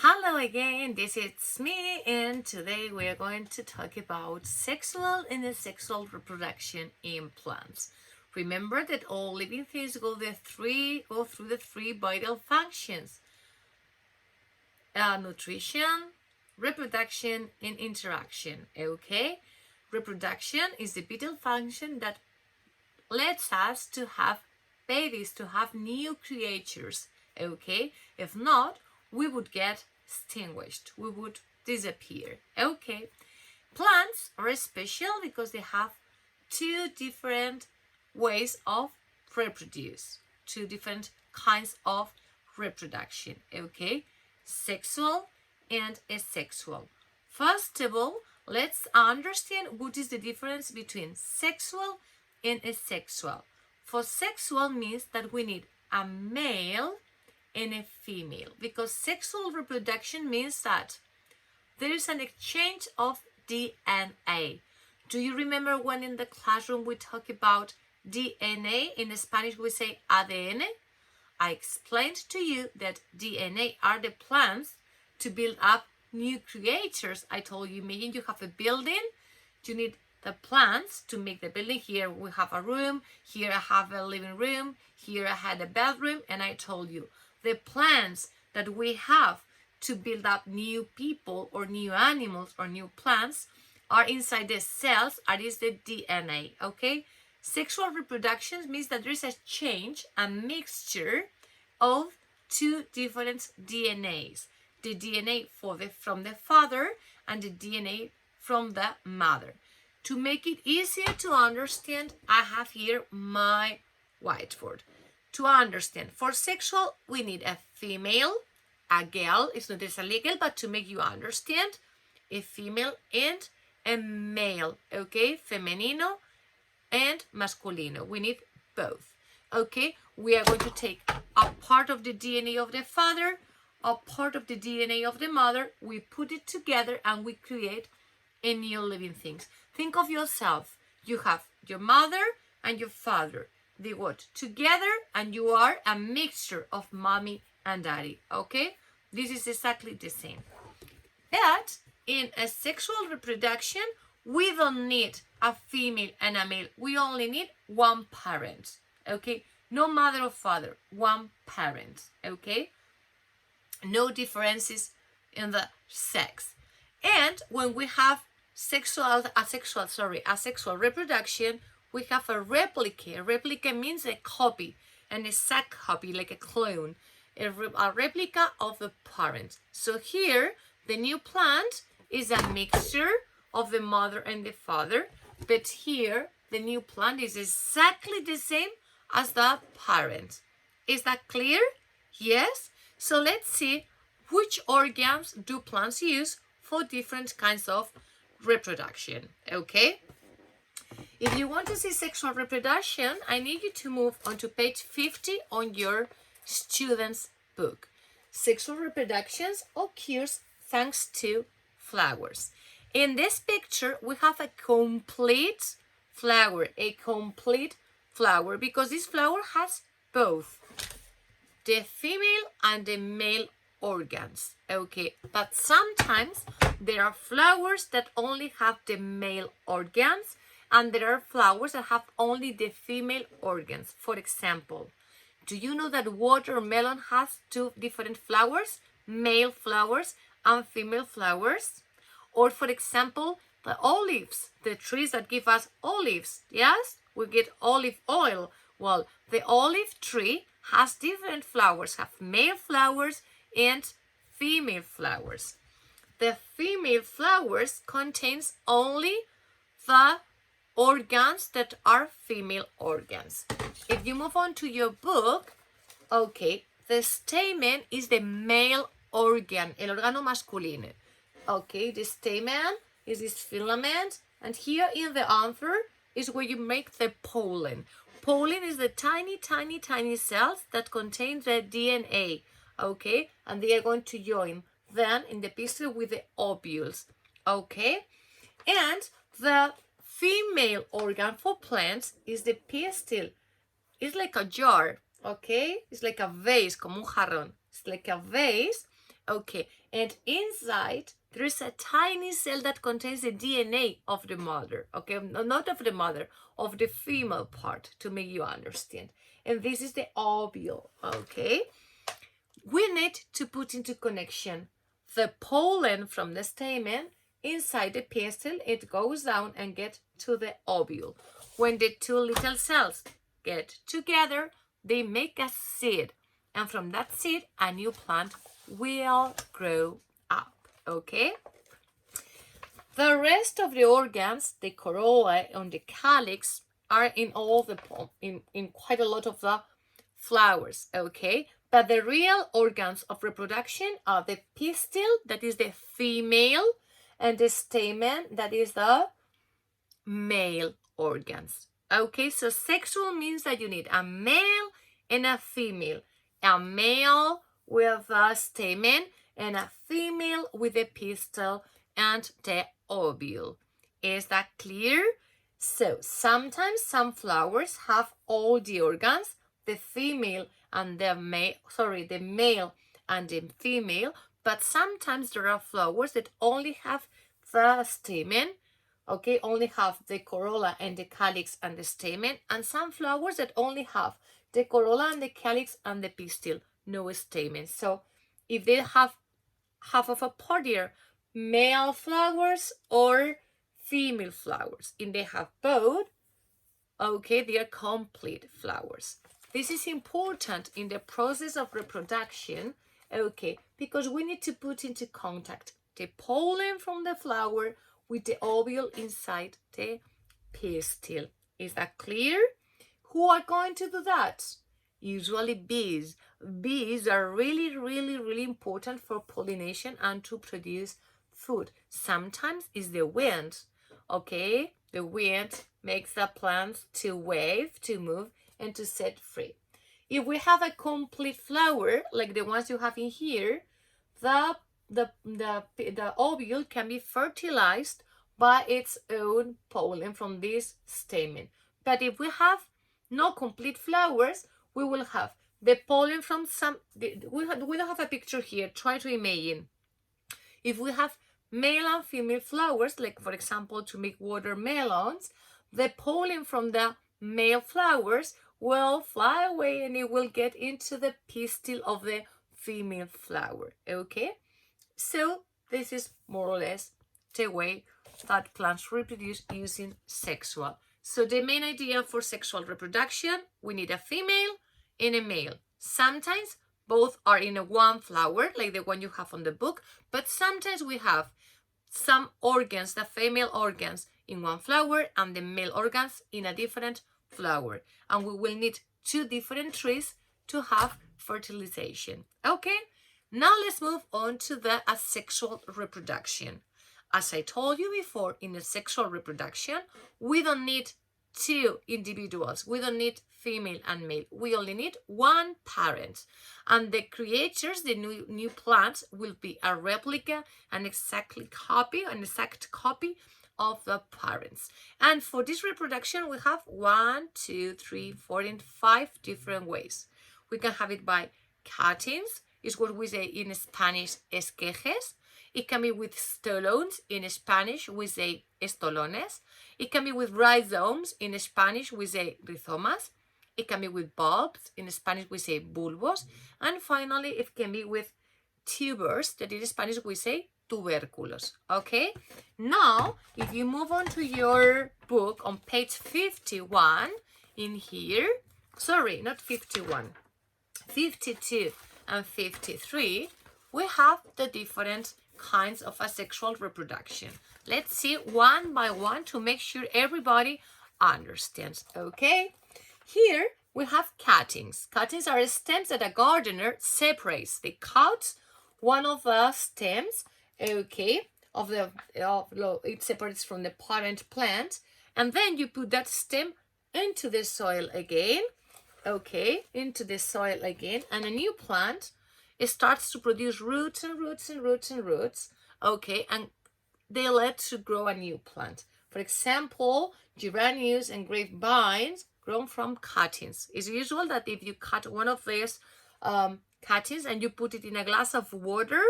Hello again, this is me, and today we are going to talk about sexual and asexual reproduction in plants. Remember that all living things go through the three vital functions: nutrition, reproduction, and interaction. Okay, reproduction is the vital function that lets us to have babies, to have new creatures. Okay, if not, we would get extinguished, we would disappear. Okay, plants are special because they have two different ways of reproduce, two different kinds of reproduction. Okay, sexual and asexual. First of all, let's understand what is the difference between sexual and asexual. For sexual means that we need a male and a female, because sexual reproduction means that there is an exchange of DNA. Do you remember when in the classroom we talk about DNA? In Spanish we say ADN. I explained to you that DNA are the plants to build up new creatures. I told you, imagine you have a building, you need the plants to make the building. Here we have a room, here I have a living room, here I had a bedroom, and I told you the plants that we have to build up new people or new animals or new plants are inside the cells, that is the DNA. Okay, sexual reproduction means that there is a change, a mixture of two different DNAs, the DNA from the father and the DNA from the mother. To make it easier to understand, I have here my whiteboard. To understand, for sexual, we need a female, a girl, it's not as illegal, but to make you understand, a female and a male, okay? Femenino and masculino. We need both, okay? We are going to take a part of the DNA of the father, a part of the DNA of the mother, we put it together and we create a new living thing. Think of yourself. You have your mother and your father. They work together and you are a mixture of mommy and daddy, okay? This is exactly the same. But in asexual reproduction, we don't need a female and a male. We only need one parent, okay? No mother or father, one parent, okay? No differences in the sex. And when we have asexual reproduction, we have a replica. A replica means a copy, an exact copy, like a clone, a replica of a parent. So here, the new plant is a mixture of the mother and the father, but here, the new plant is exactly the same as the parent. Is that clear? Yes? So let's see which organs do plants use for different kinds of reproduction, okay? If you want to see sexual reproduction, I need you to move on to page 50 on your student's book. Sexual reproduction occurs thanks to flowers. In this picture, we have a complete flower, because this flower has both the female and the male organs, okay? But sometimes there are flowers that only have the male organs, and there are flowers that have only the female organs. For example, do you know that watermelon has two different flowers, male flowers and female flowers? Or for example, the olives, the trees that give us olives, yes? We get olive oil. Well, the olive tree has different flowers, have male flowers and female flowers. The female flowers contains only the organs that are female organs. If you move on to your book, okay, the stamen is the male organ, el órgano masculino. Okay, the stamen is this filament, and here in the anther is where you make the pollen. Pollen is the tiny cells that contain the DNA, okay, and they are going to join then in the pistil with the ovules, okay, and the female organ for plants is the pistil. It's like a jar, okay, it's like a vase, como un jarrón. It's like a vase, Okay, and inside there is a tiny cell that contains the DNA of the mother. Okay, not of the mother, of the female part, to make you understand. And this is the ovule. Okay, we need to put into connection the pollen from the stamen inside the pistil. It goes down and gets to the ovule. When the two little cells get together, they make a seed, and from that seed a new plant will grow up. Okay, the rest of the organs, the corolla and the calyx, are in all the in quite a lot of the flowers. Okay, but the real organs of reproduction are the pistil, that is the female, and the stamen, that is the male organs. Okay, so sexual means that you need a male and a female. A male with a stamen and a female with the pistil and the ovule. Is that clear? So sometimes some flowers have all the organs, the female and the male, the male and the female, but sometimes there are flowers that only have the stamen, okay, only have the corolla and the calyx and the stamen, and some flowers that only have the corolla and the calyx and the pistil, no stamen. So if they have half of a podium, male flowers or female flowers, if they have both, okay, they are complete flowers. This is important in the process of reproduction, okay, because we need to put into contact the pollen from the flower with the ovule inside the pistil. Is that clear? Who are going to do that? Usually bees. Bees are really, really, really important for pollination and to produce food. Sometimes it's the wind, okay? The wind makes the plants to wave, to move, and to set free. If we have a complete flower, like the ones you have in here, the ovule can be fertilized by its own pollen from this stamen. But if we have no complete flowers, we will have the pollen from we don't have a picture here. Try to imagine. If we have male and female flowers, like for example to make watermelons, the pollen from the male flowers will fly away and it will get into the pistil of the female flower. Okay, so this is more or less the way that plants reproduce using sexual. So the main idea for sexual reproduction, we need a female and a male. Sometimes both are in a one flower, like the one you have on the book, but sometimes we have some organs, the female organs, in one flower and the male organs in a different flower. And we will need two different trees to have fertilization. Okay, now let's move on to the asexual reproduction. As I told you before, in asexual reproduction, we don't need two individuals. We don't need female and male. We only need one parent. And the creatures, the new plants, will be a replica, an exact copy of the parents. And for this reproduction, we have 1, 2, 3, 4, and 5 different ways. We can have it by cuttings, is what we say in Spanish, esquejes. It can be with stolones. In Spanish, we say estolones. It can be with rhizomes. In Spanish, we say rhizomas. It can be with bulbs. In Spanish, we say bulbos. And finally, it can be with tubers, that in Spanish, we say tubérculos. Okay? Now, if you move on to your book on page 51, in here, sorry, not 51, 52 and 53, we have the different kinds of asexual reproduction. Let's see one by one to make sure everybody understands. Okay, here we have cuttings. Cuttings are stems that a gardener separates. They cut one of the stems, okay, it separates from the parent plant, and then you put that stem into the soil again, okay, into the soil again, and a new plant, it starts to produce roots and roots and roots and roots, okay, and they let to grow a new plant. For example, geraniums and grapevines grown from cuttings. It's usual that if you cut one of these cuttings and you put it in a glass of water,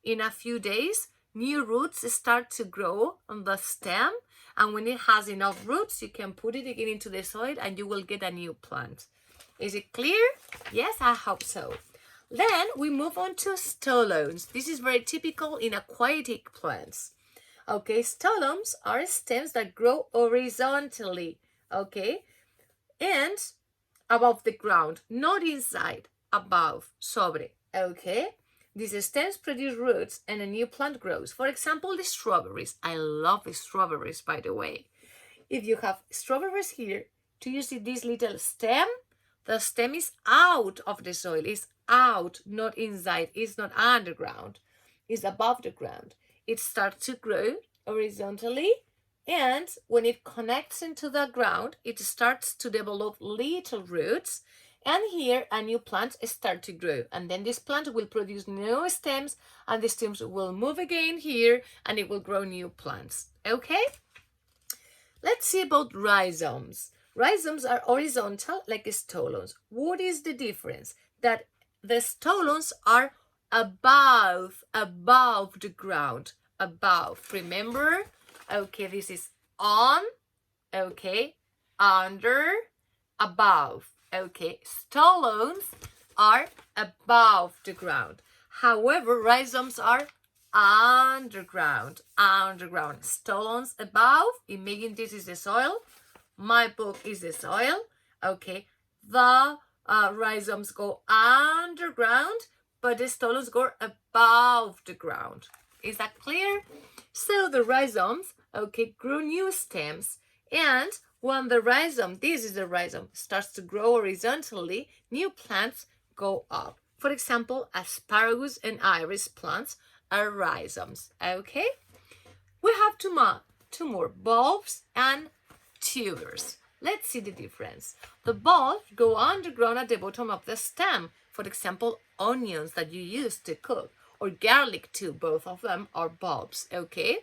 in a few days, new roots start to grow on the stem. And when it has enough roots, you can put it again into the soil and you will get a new plant. Is it clear? Yes, I hope so. Then we move on to stolones. This is very typical in aquatic plants. Okay, stolones are stems that grow horizontally, okay, and above the ground, not inside, above, sobre, okay? These stems produce roots and a new plant grows. For example, the strawberries. I love the strawberries, by the way. If you have strawberries here, do you see this little stem? The stem is out of the soil. It's out, not inside. It's not underground. It's above the ground. It starts to grow horizontally, and when it connects into the ground, it starts to develop little roots. And here a new plant starts to grow, and then this plant will produce new stems, and the stems will move again here, and it will grow new plants. Okay? Let's see about rhizomes. Rhizomes are horizontal like stolones. What is the difference? That the stolones are above the ground. Above. Remember? Okay, this is on. Okay, under, above. Okay, stolones are above the ground. However, rhizomes are underground. Stolones above. Imagine this is the soil. My book is the soil. Okay, the rhizomes go underground, but the stolones go above the ground. Is that clear? So the rhizomes, okay, grow new stems, and when the rhizome, this is the rhizome, starts to grow horizontally, new plants go up. For example, asparagus and iris plants are rhizomes, okay? We have two more, bulbs and tubers. Let's see the difference. The bulbs go underground at the bottom of the stem. For example, onions that you use to cook, or garlic too, both of them are bulbs, okay?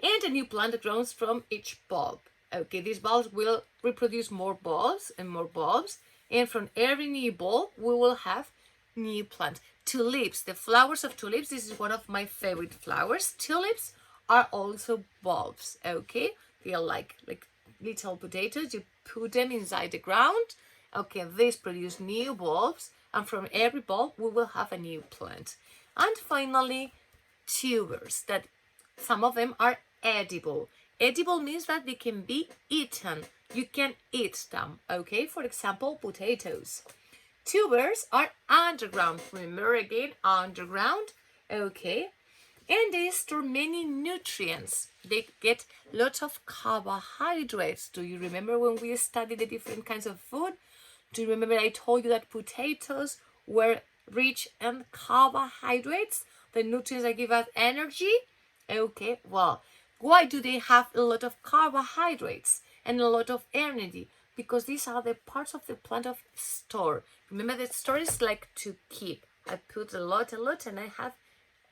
And a new plant grows from each bulb. Okay, these bulbs will reproduce more bulbs and more bulbs, and from every new bulb we will have new plants. Tulips, the flowers of tulips, this is one of my favorite flowers. Tulips are also bulbs, okay? They are like little potatoes. You put them inside the ground. Okay, these produce new bulbs, and from every bulb we will have a new plant. And finally, tubers, that some of them are edible. Edible means that they can be eaten. You can eat them, okay? For example, potatoes. Tubers are underground. Remember again, underground, okay? And they store many nutrients. They get lots of carbohydrates. Do you remember when we studied the different kinds of food? Do you remember I told you that potatoes were rich in carbohydrates? The nutrients that give us energy? Okay, well, why do they have a lot of carbohydrates and a lot of energy? Because these are the parts of the plant of store. Remember that store is like to keep. I put a lot, and I have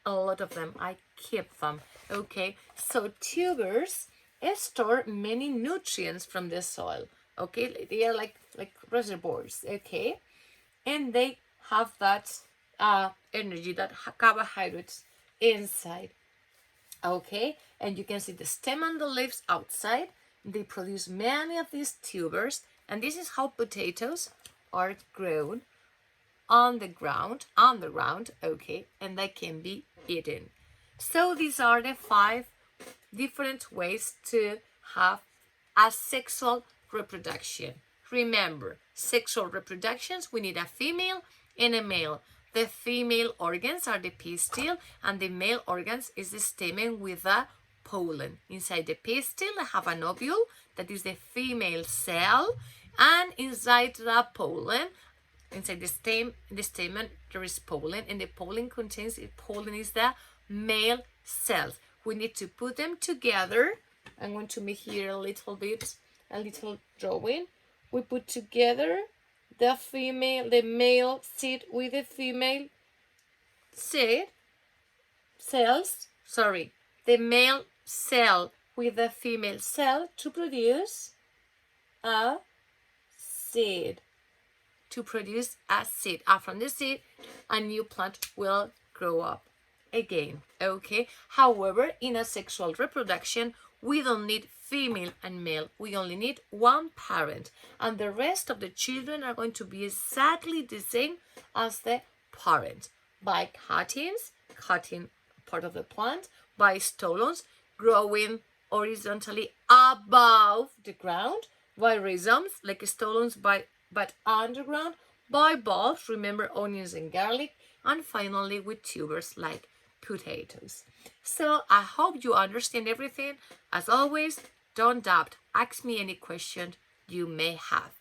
a lot of them. I keep them. Okay, so tubers store many nutrients from the soil. Okay, they are like reservoirs. Okay, and they have that energy, that carbohydrates inside. Okay, and you can see the stem and the leaves outside. They produce many of these tubers, and this is how potatoes are grown on the ground, okay, and they can be eaten. So these are the 5 different ways to have asexual reproduction. Remember, sexual reproductions, we need a female and a male. The female organs are the pistil, and the male organs is the stamen with the pollen. Inside the pistil, I have an ovule, that is the female cell, and inside the pollen, inside the stamen, there is pollen, and the pollen is the male cells. We need to put them together. I'm going to make here a little drawing. We put together the male seed with the female the male cell with the female cell to produce a seed. to produce a seed. And from the seed, a new plant will grow up again. Okay. However, in asexual reproduction, we don't need female and male. We only need one parent, and the rest of the children are going to be exactly the same as the parent, by cuttings, cutting part of the plant, by stolons, growing horizontally above the ground, by rhizomes, like stolons but underground, by bulbs, remember onions and garlic, and finally with tubers like potatoes. So I hope you understand everything. As always, don't doubt. Ask me any question you may have.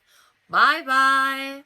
Bye bye.